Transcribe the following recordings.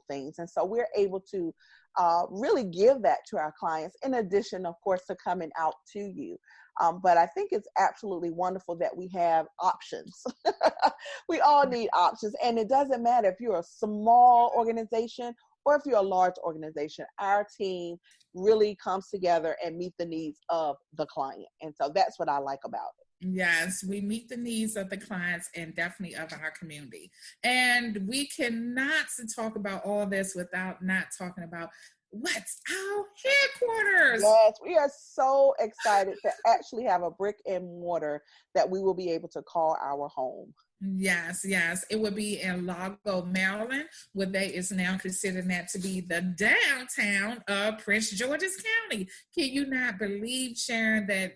things. And so we're able to really give that to our clients, in addition, of course, to coming out to you. But I think it's absolutely wonderful that we have options. We all need options. And it doesn't matter if you're a small organization or if you're a large organization. Our team really comes together and meet the needs of the client. And so that's what I like about it. Yes, we meet the needs of the clients and definitely of our community. And we cannot talk about all this without not talking about what's our headquarters. Yes, we are so excited to actually have a brick and mortar that we will be able to call our home. Yes. It would be in Largo, Maryland, where they is now considering that to be the downtown of Prince George's County. Can you not believe, Sharon, that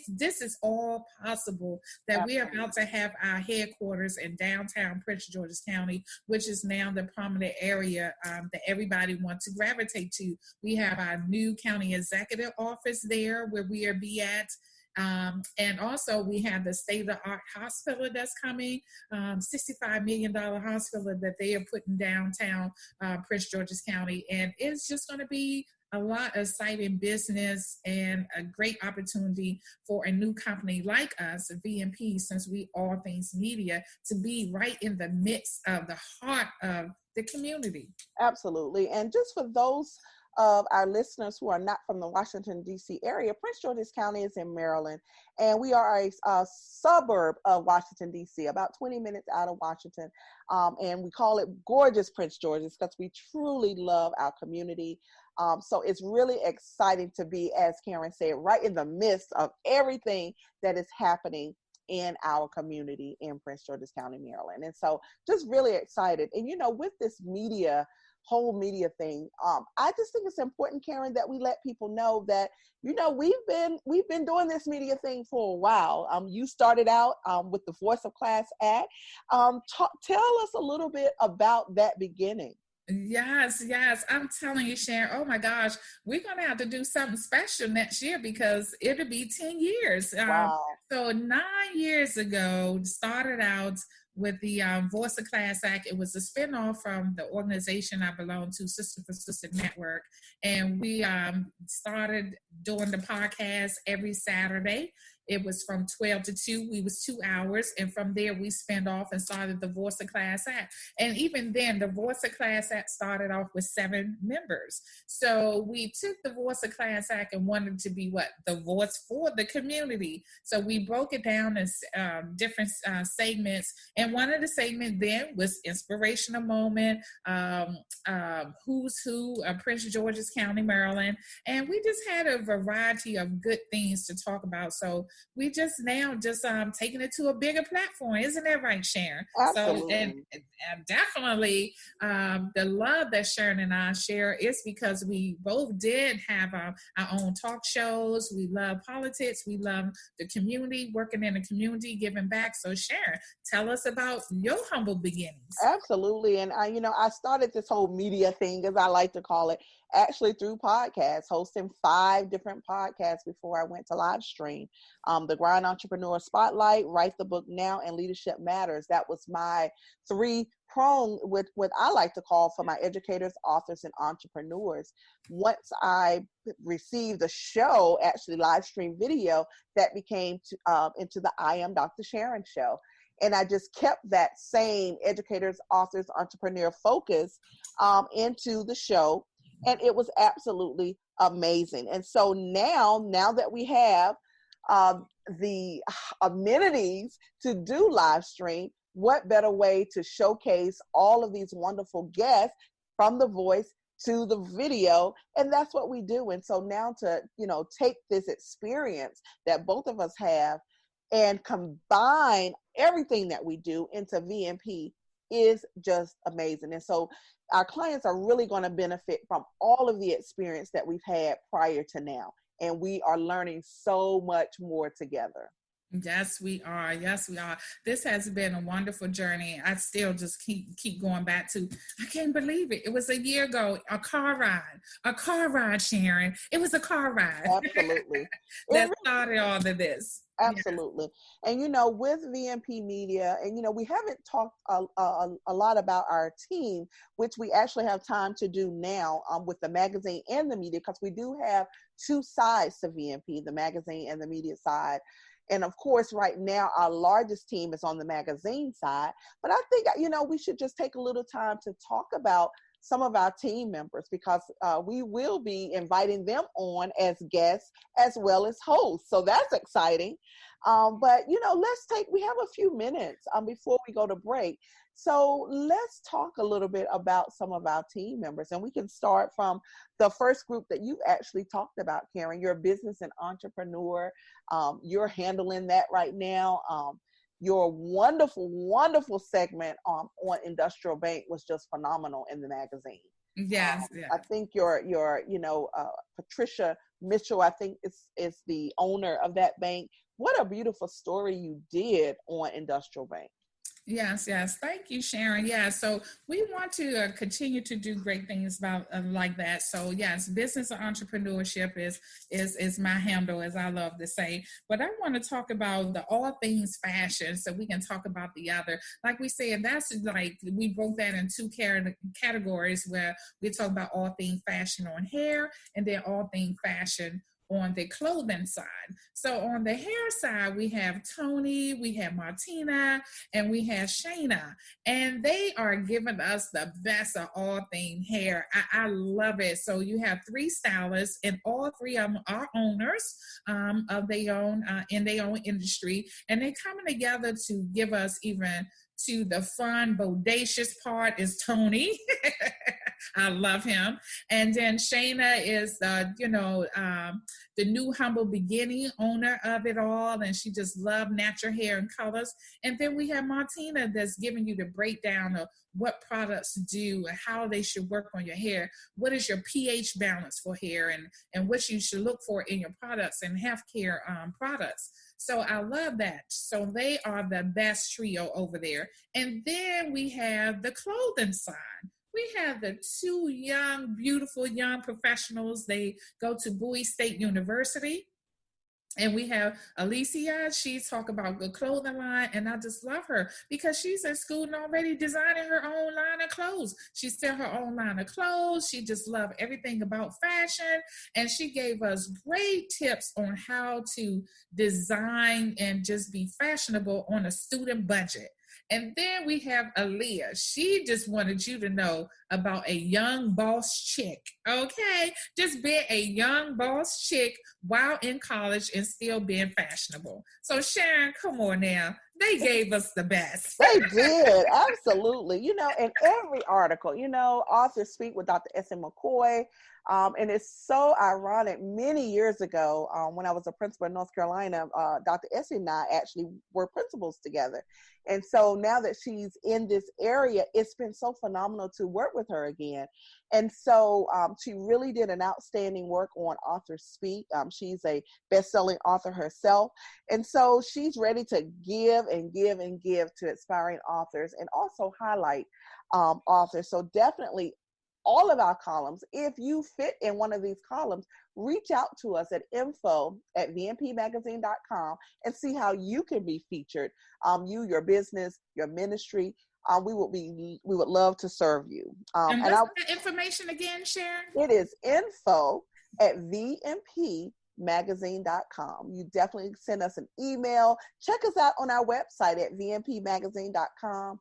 this is all possible, that Absolutely. we are about to have our headquarters in downtown Prince George's County, which is now the prominent area that everybody wants to gravitate to. We have our new county executive office there where we are be at. And also we have the state-of-the-art hospital that's coming, $65 million hospital that they are putting downtown Prince George's County. And it's just going to be a lot of exciting business and a great opportunity for a new company like us, VMP, since we all things media, to be right in the midst of the heart of the community. Absolutely. And just for those of our listeners who are not from the Washington, D.C. area, Prince George's County is in Maryland, and we are a suburb of Washington, D.C., about 20 minutes out of Washington. And we call it gorgeous Prince George's because we truly love our community. So it's really exciting to be, as Karen said, right in the midst of everything that is happening in our community in Prince George's County, Maryland. And so just really excited. And, with this whole media thing, I just think it's important, Karen, that we let people know that, we've been doing this media thing for a while. You started out with the Voice of Class Act. Tell us a little bit about that beginning. Yes. I'm telling you, Sharon, oh my gosh, we're going to have to do something special next year because it'll be 10 years. Wow. So 9 years ago, started out with the Voice of Class Act. It was a spinoff from the organization I belong to, Sister for Sister Network. And we started doing the podcast every Saturday. It was from 12 to 2. We was 2 hours. And from there, we spun off and started the Voice of Class Act. And even then, the Voice of Class Act started off with 7 members. So we took the Voice of Class Act and wanted to be the voice for the community. So we broke it down in different segments. And one of the segments then was Inspirational Moment, Who's Who, Prince George's County, Maryland. And we just had a variety of good things to talk about. So we just taking it to a bigger platform. Isn't that right, Sharon? Absolutely. So, and definitely the love that Sharon and I share is because we both did have our own talk shows. We love politics. We love the community, working in the community, giving back. So Sharon, tell us about your humble beginnings. Absolutely. And I started this whole media thing, as I like to call it, actually through podcasts, hosting 5 different podcasts before I went to live stream. The Grind Entrepreneur Spotlight, Write the Book Now, and Leadership Matters. That was my 3-prong with what I like to call for my educators, authors, and entrepreneurs. Once I received the show, actually live stream video, that became into the I Am Dr. Sharon show. And I just kept that same educators, authors, entrepreneur focus into the show. And it was absolutely amazing. And so now that we have the amenities to do live stream, what better way to showcase all of these wonderful guests from the voice to the video? And that's what we do. And so now to, take this experience that both of us have and combine everything that we do into VMP is just amazing. And so our clients are really going to benefit from all of the experience that we've had prior to now. And we are learning so much more together. Yes, we are. Yes, we are. This has been a wonderful journey. I still just keep going back to. I can't believe it. It was a year ago. A car ride, Sharon. It was a car ride Absolutely. that started all of this. Absolutely. And, with VMP Media, and, we haven't talked a lot about our team, which we actually have time to do now with the magazine and the media, because we do have two sides to VMP, the magazine and the media side. And of course, right now, our largest team is on the magazine side. But I think, we should just take a little time to talk about some of our team members, because we will be inviting them on as guests as well as hosts. So that's exciting. But, we have a few minutes before we go to break. So let's talk a little bit about some of our team members. And we can start from the first group that you actually talked about, Karen. You're a business and entrepreneur. You're handling that right now. Your wonderful, wonderful segment on Industrial Bank was just phenomenal in the magazine. Yes, yeah. I think your Patricia Mitchell, I think is the owner of that bank. What a beautiful story you did on Industrial Bank. Yes. Thank you, Sharon. Yeah, so we want to continue to do great things about like that. So yes, business and entrepreneurship is my handle, as I love to say. But I want to talk about the all things fashion, so we can talk about the other. Like we said, that's like we broke that in two categories, where we talk about all things fashion on hair, and then all things fashion on the clothing side. So on the hair side, we have Tony, we have Martina, and we have Shayna, and they are giving us the best of all things hair. I love it. So you have three stylists, and all three of them are owners of their own in their own industry, and they're coming together to give us even to the fun, bodacious part is Tony. I love him. And then Shayna is the new humble beginning owner of it all, and she just loved natural hair and colors. And then we have Martina, that's giving you the breakdown of what products do and how they should work on your hair. What is your pH balance for hair, and what you should look for in your products and healthcare products. So I love that. So they are the best trio over there. And then we have the clothing side. We have the two young, beautiful young professionals. They go to Bowie State University. And we have Alicia. She talk about good clothing line, and I just love her because she's in school and already designing her own line of clothes. She sell her own line of clothes. She just loved everything about fashion, and she gave us great tips on how to design and just be fashionable on a student budget. And then we have Aaliyah. She just wanted you to know about a young boss chick, okay? Just being a young boss chick while in college and still being fashionable. So Sharon, come on now. They gave us the best. They did, absolutely. In every article, authors speak with Dr. S.M. McCoy. And it's so ironic. Many years ago, when I was a principal in North Carolina, Dr. Essie and I actually were principals together. And so now that she's in this area, it's been so phenomenal to work with her again. And so she really did an outstanding work on Author Speak. She's a best-selling author herself. And so she's ready to give and give and give to aspiring authors and also highlight authors. So definitely all of our columns, if you fit in one of these columns, reach out to us at info@vmpmagazine.com and see how you can be featured. You, your business, your ministry. We would love to serve you. And what's the information again, Sharon? It is info@vmpmagazine.com. You definitely send us an email. Check us out on our website at vmpmagazine.com.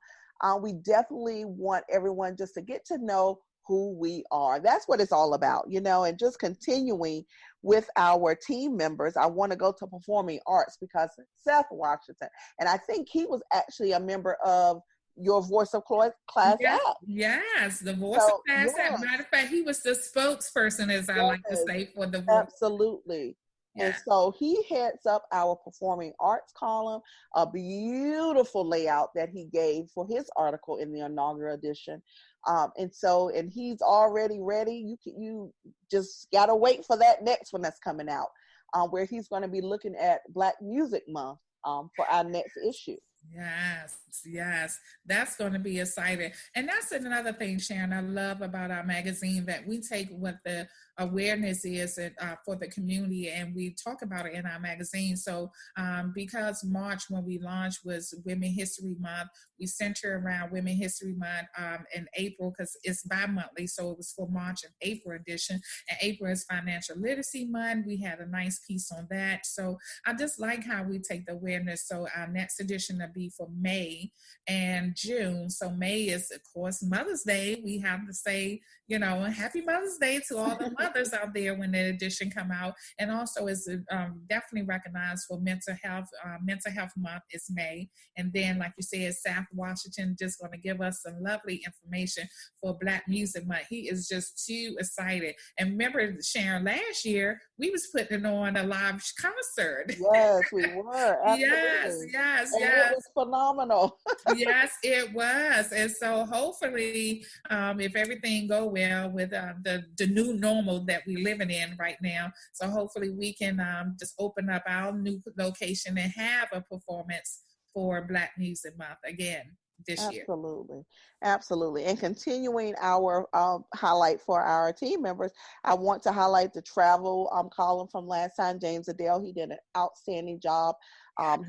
We definitely want everyone just to get to know who we are. That's what it's all about, and just continuing with our team members. I want to go to performing arts because Seth Washington, and I think he was actually a member of your Voice of Class Act. Yes, the Voice of Class Act. Matter of fact, he was the spokesperson, as I like to say, for the Voice. Absolutely. Yeah. And so he heads up our performing arts column, a beautiful layout that he gave for his article in the inaugural edition. And he's already ready. You just gotta wait for that next one that's coming out, where he's going to be looking at Black Music Month for our next issue. Yes, yes, that's going to be exciting. And that's another thing, Sharon, I love about our magazine, that we take what the awareness is for the community, and we talk about it in our magazine. So because March, when we launched, was Women History Month, we center around Women History Month in April, because it's bi-monthly. So it was for March and April edition. And April is Financial Literacy Month. We had a nice piece on that. So I just like how we take the awareness. So our next edition will be for May and June. So May is, of course, Mother's Day. We have to say, Happy Mother's Day to all the mothers out there when the edition come out. And also is definitely recognized for mental health. Mental Health Month is May. And then, like you said, South Washington just going to give us some lovely information for Black Music Month. He is just too excited. And remember, Sharon, last year, we was putting on a live concert. Yes, we were. Yes. It was phenomenal. Yes, it was. And so hopefully, if everything go well with the new normal that we're living in right now, so hopefully we can just open up our new location and have a performance for Black Music Month again this year. Absolutely. And continuing our highlight for our team members, I want to highlight the travel column from last time. James Adele, he did an outstanding job.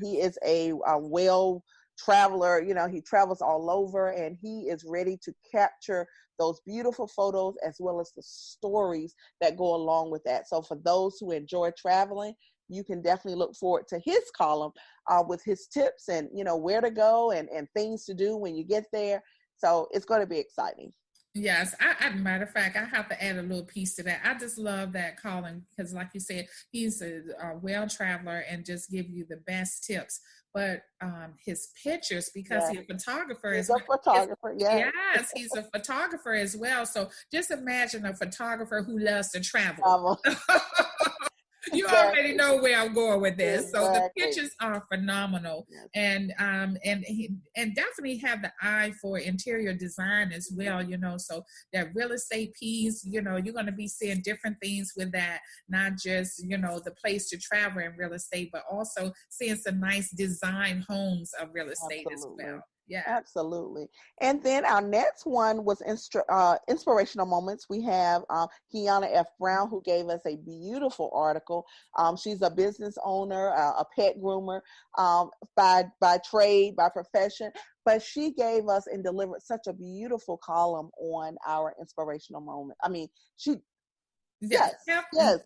He is a well traveler. He travels all over, and he is ready to capture those beautiful photos as well as the stories that go along with that. So for those who enjoy traveling, you can definitely look forward to his column with his tips and where to go and things to do when you get there. So it's going to be exciting. Yes, matter of fact, I have to add a little piece to that. I just love that Colin, because like you said, he's a well traveler and just give you the best tips. But his pictures, because he's a photographer. He's a photographer, yes. Yes, he's a photographer as well. So just imagine a photographer who loves to travel. You already know where I'm going with this. So the pictures are phenomenal, and definitely have the eye for interior design as well. So that real estate piece, you're going to be seeing different things with that, not just the place to travel in real estate, but also seeing some nice design homes of real estate as well. Yeah, absolutely. And then our next one was inspirational moments. We have Kiana F. Brown, who gave us a beautiful article. She's a business owner, a pet groomer by trade, by profession, but she gave us and delivered such a beautiful column on our inspirational moment. I mean, Yes, health and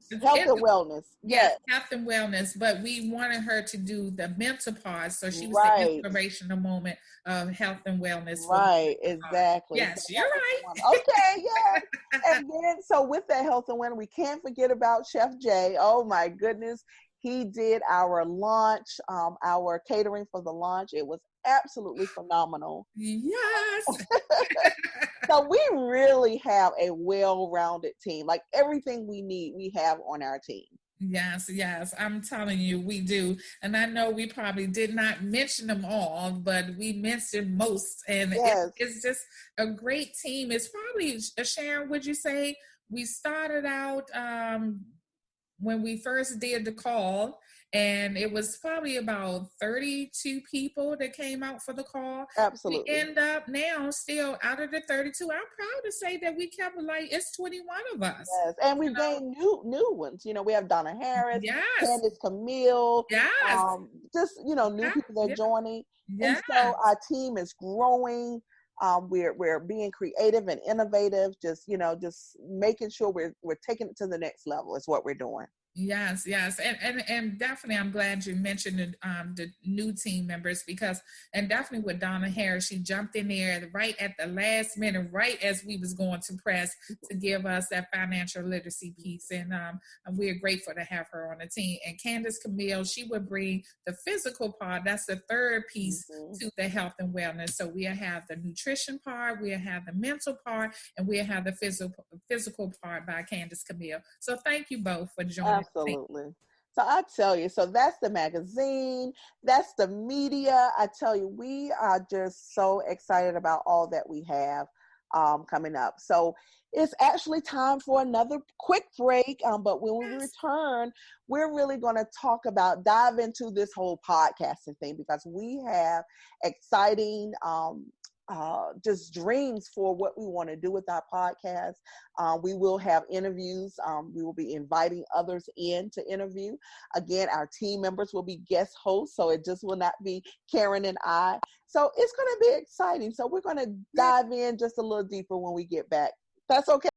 wellness. Yes, health and wellness. But we wanted her to do the mental part, so she was the inspirational moment of health and wellness. Right, exactly. Yes, so you're right. Okay, yes. And then, so with that health and wellness, we can't forget about Chef Jay. Oh my goodness, he did our launch, our catering for the launch. It was absolutely phenomenal. Yes. So we really have a well-rounded team. Like everything we need, we have on our team. Yes. I'm telling you, we do. And I know we probably did not mention them all, but we mentioned most. And it's just a great team. It's probably, Sharon, would you say we started out when we first did the call, and it was probably about 32 people that came out for the call. Absolutely. We end up now still out of the 32. I'm proud to say that we kept it's 21 of us. Yes, and we gained new ones. We have Donna Harris, Candace Camille. Just new people that are joining. And so our team is growing. We're being creative and innovative. Just making sure we're taking it to the next level is what we're doing. Yes, and definitely, I'm glad you mentioned the new team members, and definitely with Donna Harris, she jumped in there right at the last minute, right as we was going to press to give us that financial literacy piece, and we're grateful to have her on the team. And Candace Camille, she would bring the physical part. That's the third piece to the health and wellness. So we'll have the nutrition part, we'll have the mental part, and we'll have the physical part by Candace Camille. So thank you both for joining. Absolutely. So I tell you, so that's the magazine, that's the media. I tell you, we are just so excited about all that we have. coming up. So it's actually time for another quick break. But when we return, we're really going to dive into this whole podcasting thing, because we have exciting just dreams for what we want to do with our podcast. We will have interviews. We will be inviting others in to interview. Again, our team members will be guest hosts, so it just will not be Karen and I. So it's going to be exciting. So we're going to dive in just a little deeper when we get back. That's okay.